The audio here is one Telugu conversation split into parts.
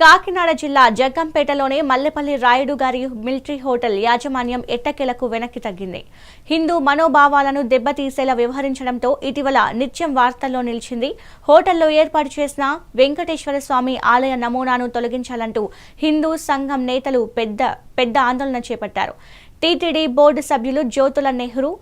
కాకినాడ జిల్లా జగ్గంపేటలోని మల్లెపల్లి రాయుడు గారి మిలిటరీ హోటల్ యాజమాన్యం ఎట్టకేలకు వెనక్కి తగ్గింది. హిందూ మనోభావాలను దెబ్బతీసేలా వ్యవహరించడంతో ఇటీవల నిత్యం వార్తల్లో నిలిచింది. హోటల్లో ఏర్పాటు చేసిన వెంకటేశ్వర స్వామి ఆలయ నమూనాను తొలగించాలంటూ హిందూ సంఘం నేతలు పెద్ద ఆందోళన చేపట్టారు. టీటీడీ బోర్డు సభ్యులు జ్యోతుల నెహ్రూ,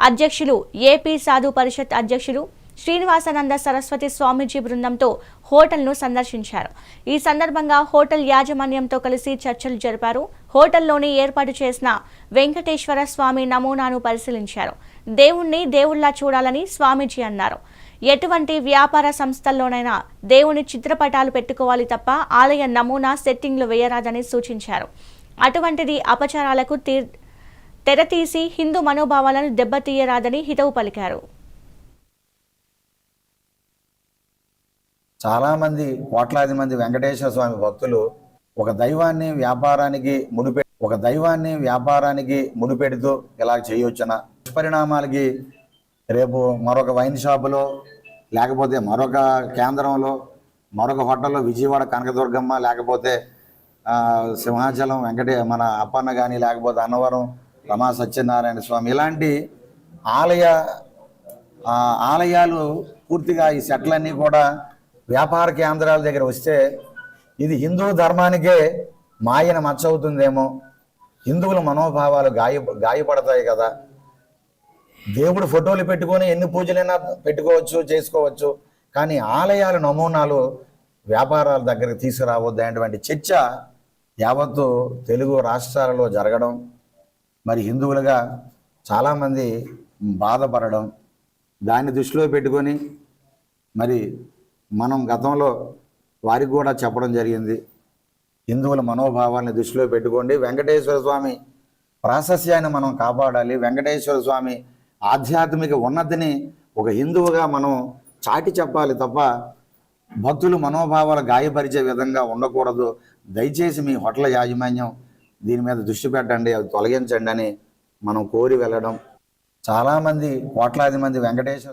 అధ్యక్షులు ఏపీ సాధు పరిషత్ అధ్యక్షులు శ్రీనివాసానంద సరస్వతి స్వామీజీ బృందంతో హోటల్ను సందర్శించారు. ఈ సందర్భంగా హోటల్ యాజమాన్యంతో కలిసి చర్చలు జరిపారు. హోటల్లోని ఏర్పాటు చేసిన వెంకటేశ్వర స్వామి నమూనాను పరిశీలించారు. దేవుణ్ణి దేవుళ్లా చూడాలని స్వామీజీ అన్నారు. ఎటువంటి వ్యాపార సంస్థల్లోనైనా దేవుని చిత్రపటాలు పెట్టుకోవాలి తప్ప ఆలయ నమూనా సెట్టింగ్లు వేయరాదని సూచించారు. అటువంటిది అపచారాలకు తెరతీసి హిందూ మనోభావాలను దెబ్బతీయరాదని హితవు పలికారు. చాలామంది కోట్లాది మంది వెంకటేశ్వర స్వామి భక్తులు ఒక దైవాన్ని వ్యాపారానికి ముడిపెడుతూ ఇలా చేయవచ్చున దుష్పరిణామాలకి రేపు మరొక వైన్ షాపులో, లేకపోతే మరొక కేంద్రంలో, మరొక హోటల్లో, విజయవాడ కనకదుర్గమ్మ, లేకపోతే సింహాచలం మన అప్పన్న కానీ, లేకపోతే అన్నవరం రమా సత్యనారాయణ స్వామి, ఇలాంటి ఆలయాలు పూర్తిగా ఈ సెట్లన్నీ కూడా వ్యాపార కేంద్రాల దగ్గర వస్తే ఇది హిందూ ధర్మానికే మాయన మచ్చవుతుందేమో. హిందువుల మనోభావాలు గాయపడతాయి కదా. దేవుడు ఫోటోలు పెట్టుకొని ఎన్ని పూజలైనా పెట్టుకోవచ్చు, చేసుకోవచ్చు. కానీ ఆలయాల నమూనాలు వ్యాపారాల దగ్గరికి తీసుకురావద్దు అనేటువంటి చర్చ యావత్తు తెలుగు రాష్ట్రాలలో జరగడం, మరి హిందువులుగా చాలామంది బాధపడడం, దాన్ని దృష్టిలో పెట్టుకొని మరి మనం గతంలో వారికి కూడా చెప్పడం జరిగింది. హిందువుల మనోభావాన్ని దృష్టిలో పెట్టుకోండి, వెంకటేశ్వర స్వామి ప్రాశస్యాన్ని మనం కాపాడాలి. వెంకటేశ్వర స్వామి ఆధ్యాత్మిక ఉన్నతిని ఒక హిందువుగా మనం చాటి చెప్పాలి తప్ప భక్తులు మనోభావాలు గాయపరిచే విధంగా ఉండకూడదు. దయచేసి మీ హోటల్ యాజమాన్యం దీని మీద దృష్టి పెట్టండి, అది తొలగించండి అని మనం కోరి వెళ్ళడం. చాలామంది కోట్లాది మంది వెంకటేశ్వర